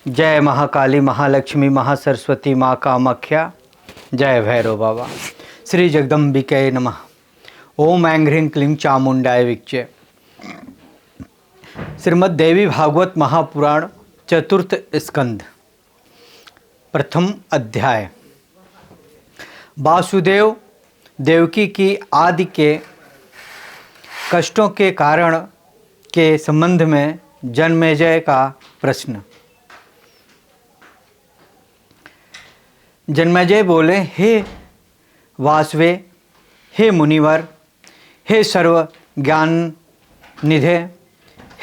जय महाकाली, महालक्ष्मी, महासरस्वती, माँ कामाख्या। जय भैरव बाबा। श्री जगदम्बिके नमः। ओम ऐं ह्रीं क्लीं चामुंडाय विच्चे। श्रीमद् देवी भागवत महापुराण चतुर्थ स्कंध प्रथम अध्याय। वासुदेव देवकी की आदि के कष्टों के कारण के संबंध में जन्मेजय का प्रश्न। जन्मेजय बोले, हे वासवे, हे मुनिवर, हे सर्व ज्ञान निधे,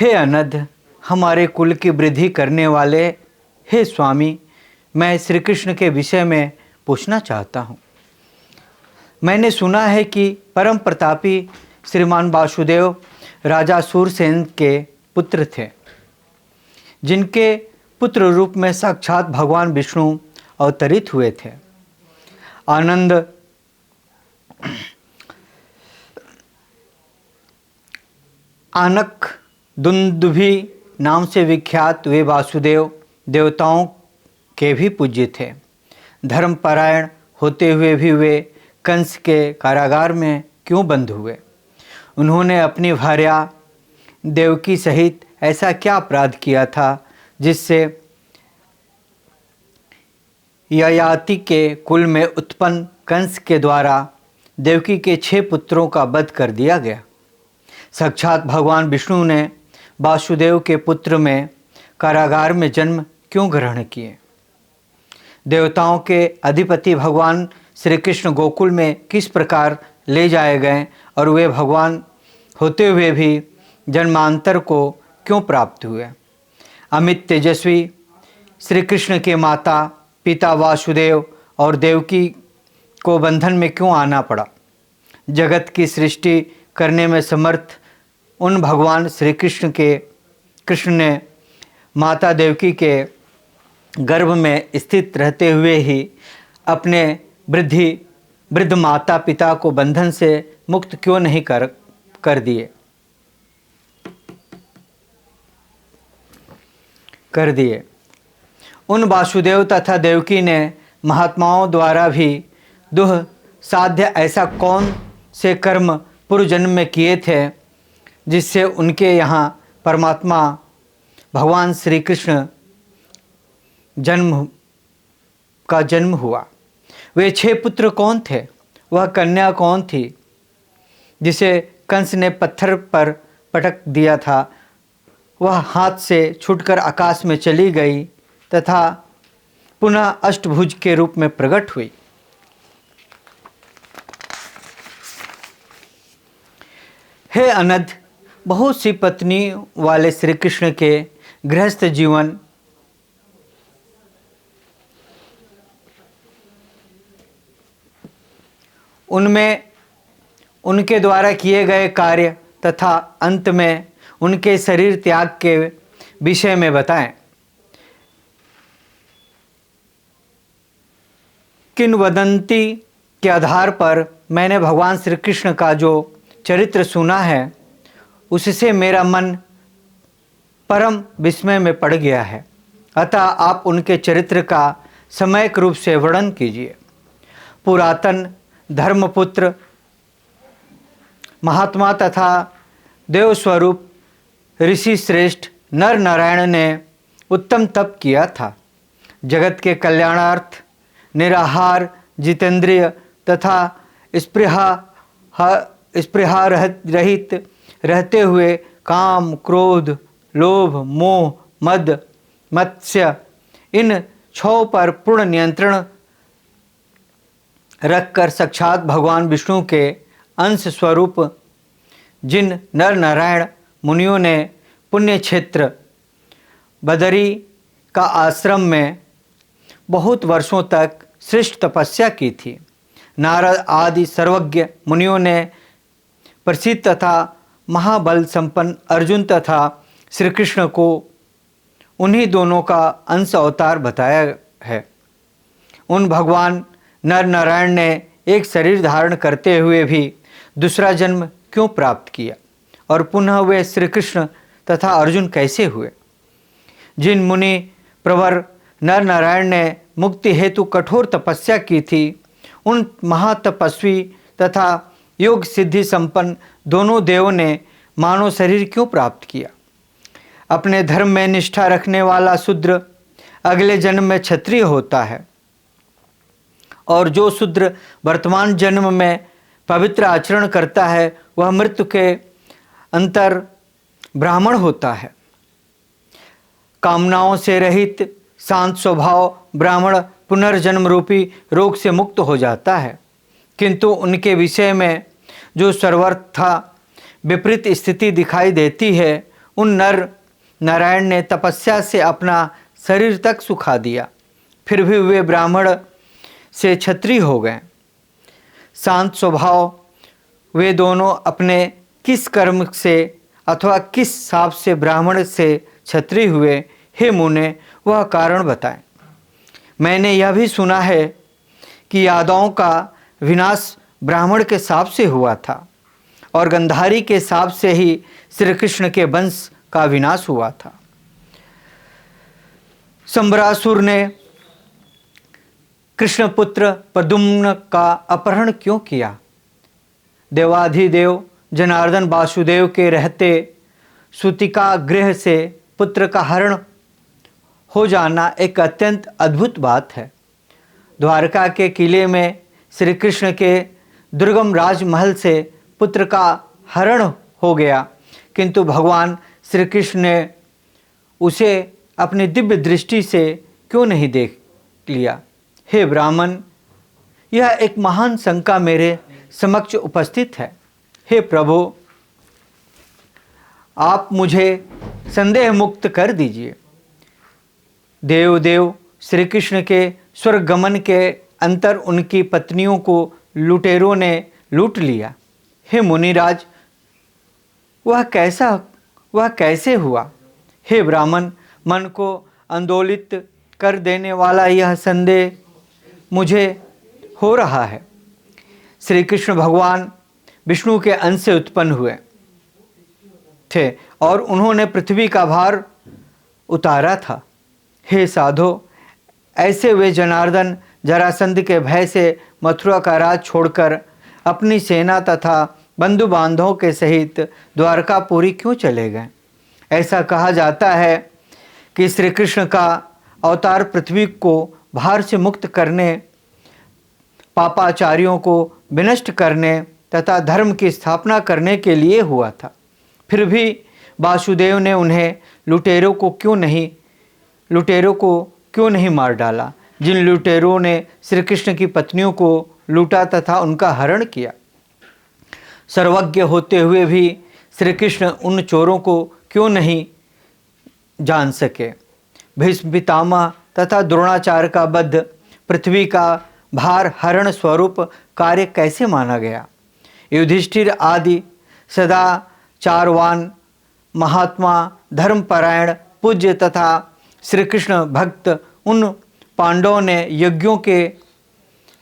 हे अनध, हमारे कुल की वृद्धि करने वाले, हे स्वामी, मैं श्री कृष्ण के विषय में पूछना चाहता हूँ। मैंने सुना है कि परम प्रतापी श्रीमान वासुदेव राजा सूरसेन के पुत्र थे, जिनके पुत्र रूप में साक्षात भगवान विष्णु अवतरित हुए थे। आनंद आनक दुंदुभि नाम से विख्यात वे वासुदेव देवताओं के भी पूज्य थे। धर्मपरायण होते हुए भी वे कंस के कारागार में क्यों बंद हुए? उन्होंने अपनी भार्या देवकी सहित ऐसा क्या अपराध किया था जिससे ययाति के कुल में उत्पन्न कंस के द्वारा देवकी के 6 पुत्रों का वध कर दिया गया? साक्षात भगवान विष्णु ने वासुदेव के पुत्र में कारागार में जन्म क्यों ग्रहण किए? देवताओं के अधिपति भगवान श्री कृष्ण गोकुल में किस प्रकार ले जाए गए और वे भगवान होते हुए भी जन्मांतर को क्यों प्राप्त हुए? अमित तेजस्वी श्री कृष्ण के माता पिता वासुदेव और देवकी को बंधन में क्यों आना पड़ा? जगत की सृष्टि करने में समर्थ उन भगवान श्री कृष्ण ने माता देवकी के गर्भ में स्थित रहते हुए ही अपने वृद्ध माता पिता को बंधन से मुक्त क्यों नहीं कर दिए? उन वासुदेव तथा देवकी ने महात्माओं द्वारा भी दुह साध्य ऐसा कौन से कर्म पूर्व जन्म में किए थे जिससे उनके यहाँ परमात्मा भगवान श्री कृष्ण जन्म हुआ? वे 6 पुत्र कौन थे? वह कन्या कौन थी जिसे कंस ने पत्थर पर पटक दिया था? वह हाथ से छूटकर आकाश में चली गई तथा पुनः अष्टभुज के रूप में प्रकट हुई। हे अनध, बहुत सी पत्नी वाले श्री कृष्ण के गृहस्थ जीवन उनमें उनके द्वारा किए गए कार्य तथा अंत में उनके शरीर त्याग के विषय में बताएं। किंवदंती के आधार पर मैंने भगवान श्री कृष्ण का जो चरित्र सुना है उससे मेरा मन परम विस्मय में पड़ गया है। अतः आप उनके चरित्र का सम्यक रूप से वर्णन कीजिए। पुरातन धर्मपुत्र महात्मा तथा देवस्वरूप ऋषि श्रेष्ठ नर नारायण ने उत्तम तप किया था। जगत के कल्याणार्थ निराहार जितेंद्रिय तथा स्पृहा रहित रहते हुए काम क्रोध लोभ मोह मद मत्स्य इन 6 पर पूर्ण नियंत्रण रखकर साक्षात भगवान विष्णु के अंश स्वरूप जिन नर नारायण मुनियों ने पुण्य क्षेत्र बदरी का आश्रम में बहुत वर्षों तक श्रेष्ठ तपस्या की थी, नारद आदि सर्वज्ञ मुनियों ने प्रसिद्ध तथा महाबल संपन्न अर्जुन तथा श्री कृष्ण को उन्हीं दोनों का अंश अवतार बताया है। उन भगवान नर नारायण ने एक शरीर धारण करते हुए भी दूसरा जन्म क्यों प्राप्त किया और पुनः वे श्री कृष्ण तथा अर्जुन कैसे हुए? जिन मुनि प्रवर नर नारायण ने मुक्ति हेतु कठोर तपस्या की थी, उन महातपस्वी तथा योग सिद्धि संपन्न दोनों देवों ने मानव शरीर क्यों प्राप्त किया? अपने धर्म में निष्ठा रखने वाला शूद्र अगले जन्म में क्षत्रिय होता है, और जो शूद्र वर्तमान जन्म में पवित्र आचरण करता है वह मृत्यु के अंतर ब्राह्मण होता है। कामनाओं से रहित शांत स्वभाव ब्राह्मण पुनर्जन्म रूपी रोग से मुक्त हो जाता है, किंतु उनके विषय में जो सर्वथा विपरीत स्थिति दिखाई देती है, उन नर नारायण ने तपस्या से अपना शरीर तक सुखा दिया, फिर भी वे ब्राह्मण से क्षत्रिय हो गए। शांत स्वभाव वे दोनों अपने किस कर्म से अथवा किस शाप से ब्राह्मण से क्षत्रिय हुए? हे मुने, वह कारण बताएं। मैंने यह भी सुना है कि यादवों का विनाश ब्राह्मण के शाप से हुआ था और गंधारी के शाप से ही श्री कृष्ण के वंश का विनाश हुआ था। संबरासुर ने कृष्ण पुत्र प्रद्युम्न का अपहरण क्यों किया? देवाधिदेव जनार्दन वासुदेव के रहते सूतिका गृह से पुत्र का हरण हो जाना एक अत्यंत अद्भुत बात है। द्वारका के किले में श्री कृष्ण के दुर्गम राजमहल से पुत्र का हरण हो गया, किंतु भगवान श्री कृष्ण ने उसे अपनी दिव्य दृष्टि से क्यों नहीं देख लिया? हे ब्राह्मण, यह एक महान शंका मेरे समक्ष उपस्थित है। हे प्रभु, आप मुझे संदेह मुक्त कर दीजिए। देव श्री कृष्ण के स्वर्ग गमन के अंतर उनकी पत्नियों को लुटेरों ने लूट लिया। हे मुनिराज, वह कैसे हुआ? हे ब्राह्मण, मन को आंदोलित कर देने वाला यह संदेह मुझे हो रहा है। श्री कृष्ण भगवान विष्णु के अंश से उत्पन्न हुए थे और उन्होंने पृथ्वी का भार उतारा था। हे साधो, ऐसे वे जनार्दन जरासंध के भय से मथुरा का राज छोड़कर अपनी सेना तथा बंधु बांधवों के सहित द्वारकापुरी क्यों चले गए? ऐसा कहा जाता है कि श्री कृष्ण का अवतार पृथ्वी को भार से मुक्त करने, पापाचारियों को विनष्ट करने तथा धर्म की स्थापना करने के लिए हुआ था। फिर भी वासुदेव ने उन्हें लुटेरों को क्यों नहीं मार डाला, जिन लुटेरों ने श्री कृष्ण की पत्नियों को लूटा तथा उनका हरण किया? सर्वज्ञ होते हुए भी श्री कृष्ण उन चोरों को क्यों नहीं जान सके? भीष्म पितामह तथा द्रोणाचार्य का वध पृथ्वी का भार हरण स्वरूप कार्य कैसे माना गया? युधिष्ठिर आदि सदाचारवान महात्मा, धर्मपरायण, पूज्य तथा श्री कृष्ण भक्त उन पांडवों ने यज्ञों के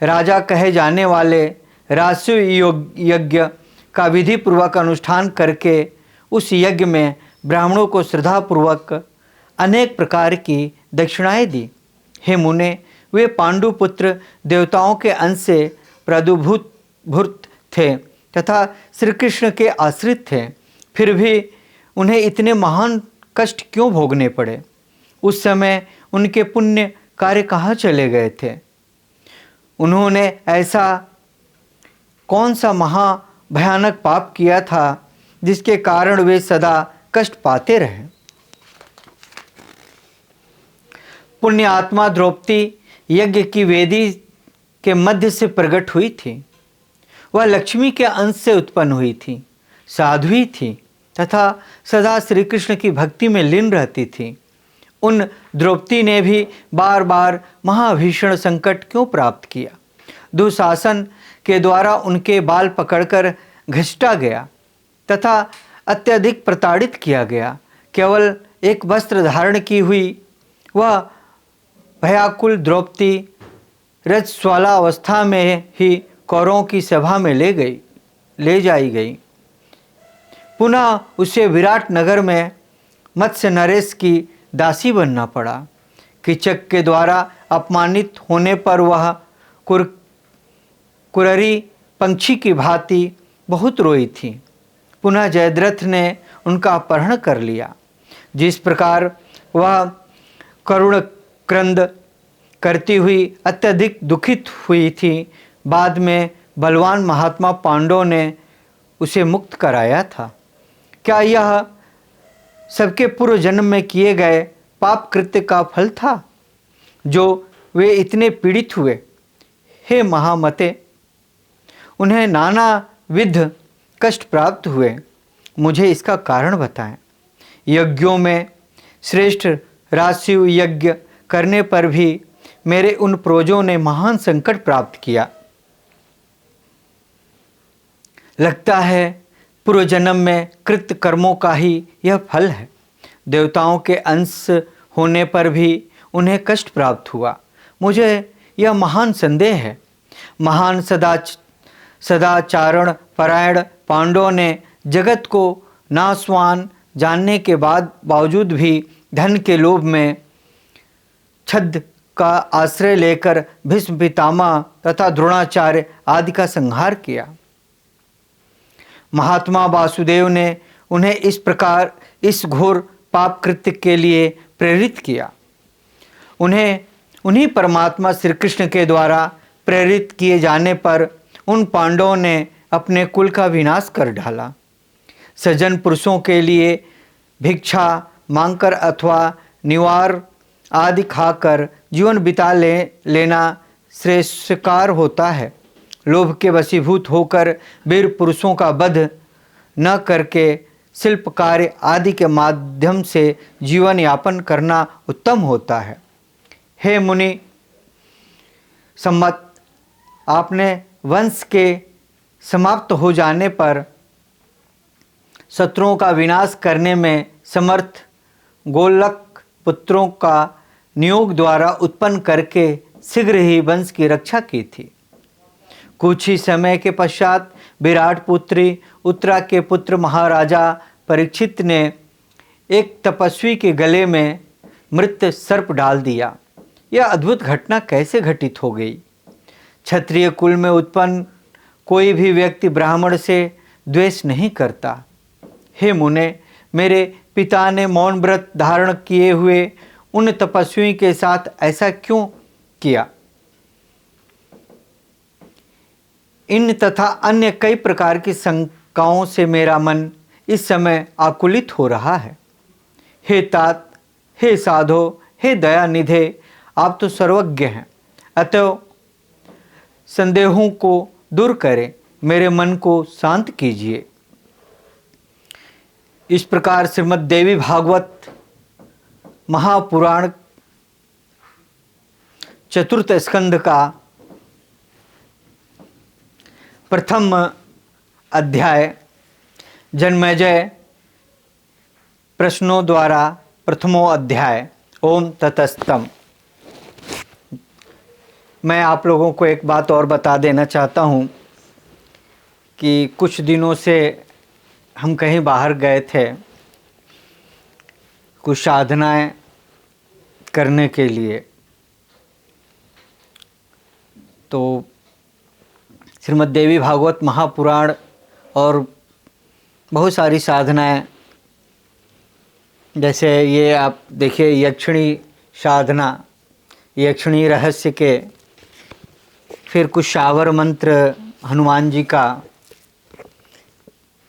राजा कहे जाने वाले राजसूय यज्ञ का विधि पूर्वक अनुष्ठान करके उस यज्ञ में ब्राह्मणों को श्रद्धापूर्वक अनेक प्रकार की दक्षिणाएं दी। हे मुने, वे पांडु पुत्र देवताओं के अंश से प्रादुर्भूत थे तथा श्री कृष्ण के आश्रित थे, फिर भी उन्हें इतने महान कष्ट क्यों भोगने पड़े? उस समय उनके पुण्य कार्य कहाँ चले गए थे? उन्होंने ऐसा कौन सा महाभयानक पाप किया था जिसके कारण वे सदा कष्ट पाते रहे? पुण्य आत्मा द्रौपदी यज्ञ की वेदी के मध्य से प्रकट हुई थी। वह लक्ष्मी के अंश से उत्पन्न हुई थी, साध्वी थी तथा सदा श्री कृष्ण की भक्ति में लीन रहती थी। उन द्रौपदी ने भी बार बार महाभीषण संकट क्यों प्राप्त किया? दुशासन के द्वारा उनके बाल पकड़कर घसीटा गया तथा अत्यधिक प्रताड़ित किया गया। केवल एक वस्त्र धारण की हुई वह भयाकुल द्रौपदी रजस्वला अवस्था में ही कौरवों की सभा में ले जाई गई। पुनः उसे विराट नगर में मत्स्य नरेश की दासी बनना पड़ा। कीचक के द्वारा अपमानित होने पर वह कुररी पंछी की भांति बहुत रोई थी। पुनः जयद्रथ ने उनका अपहरण कर लिया। जिस प्रकार वह करुण क्रंद करती हुई अत्यधिक दुखित हुई थी, बाद में बलवान महात्मा पांडव ने उसे मुक्त कराया था। क्या यह सबके पूर्व जन्म में किए गए पाप कृत्य का फल था जो वे इतने पीड़ित हुए? हे महामते, उन्हें नाना विध कष्ट प्राप्त हुए। मुझे इसका कारण बताएं। यज्ञों में श्रेष्ठ राजशिव यज्ञ करने पर भी मेरे उन पूर्वजों ने महान संकट प्राप्त किया। लगता है पूर्व जन्म में कृत कर्मों का ही यह फल है। देवताओं के अंश होने पर भी उन्हें कष्ट प्राप्त हुआ। मुझे यह महान संदेह है। महान सदाचारण परायण पांडवों ने जगत को नाशवान जानने के बावजूद भी धन के लोभ में छद्म का आश्रय लेकर भीष्म पितामह तथा द्रोणाचार्य आदि का संहार किया। महात्मा वासुदेव ने उन्हें इस प्रकार इस घोर पाप कृत्य के लिए प्रेरित किया। उन्हीं परमात्मा श्री कृष्ण के द्वारा प्रेरित किए जाने पर उन पांडवों ने अपने कुल का विनाश कर डाला। सज्जन पुरुषों के लिए भिक्षा मांगकर अथवा निवार आदि खाकर जीवन बिता लेना श्रेष्ठकार होता है। लोभ के वशीभूत होकर वीर पुरुषों का वध न करके शिल्प कार्य आदि के माध्यम से जीवन यापन करना उत्तम होता है। हे मुनि सम्मत, आपने वंश के समाप्त हो जाने पर शत्रुओं का विनाश करने में समर्थ गोलक पुत्रों का नियोग द्वारा उत्पन्न करके शीघ्र ही वंश की रक्षा की थी। कुछ ही समय के पश्चात विराट पुत्री उत्तरा के पुत्र महाराजा परीक्षित ने एक तपस्वी के गले में मृत सर्प डाल दिया। यह अद्भुत घटना कैसे घटित हो गई? क्षत्रिय कुल में उत्पन्न कोई भी व्यक्ति ब्राह्मण से द्वेष नहीं करता। हे मुने, मेरे पिता ने मौन व्रत धारण किए हुए उन तपस्वी के साथ ऐसा क्यों किया? इन तथा अन्य कई प्रकार की शंकाओं से मेरा मन इस समय आकुलित हो रहा है। हे तात, हे साधो, हे दयानिधे, आप तो सर्वज्ञ हैं, अतः संदेहों को दूर करें, मेरे मन को शांत कीजिए। इस प्रकार श्रीमद् देवी भागवत महापुराण चतुर्थ स्कंध का प्रथम अध्याय जन्मेजय प्रश्नों द्वारा प्रथमो अध्याय। ओम ततस्तम। मैं आप लोगों को एक बात और बता देना चाहता हूँ कि कुछ दिनों से हम कहीं बाहर गए थे कुछ साधनाएं करने के लिए। तो श्रीमद् देवी भागवत महापुराण और बहुत सारी साधनाएं, जैसे ये आप देखिए यक्षिणी साधना, यक्षिणी रहस्य के, फिर कुछ शावर मंत्र हनुमान जी का,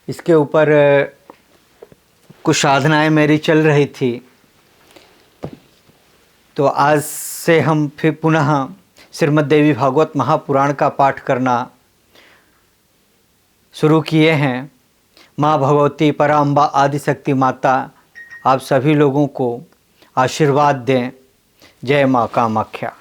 इसके ऊपर कुछ साधनाएं मेरी चल रही थी। तो आज से हम फिर पुनः श्रीमद् देवी भागवत महापुराण का पाठ करना शुरू किए हैं। माँ भगवती पराम्बा आदिशक्ति माता आप सभी लोगों को आशीर्वाद दें। जय माँ कामाख्या।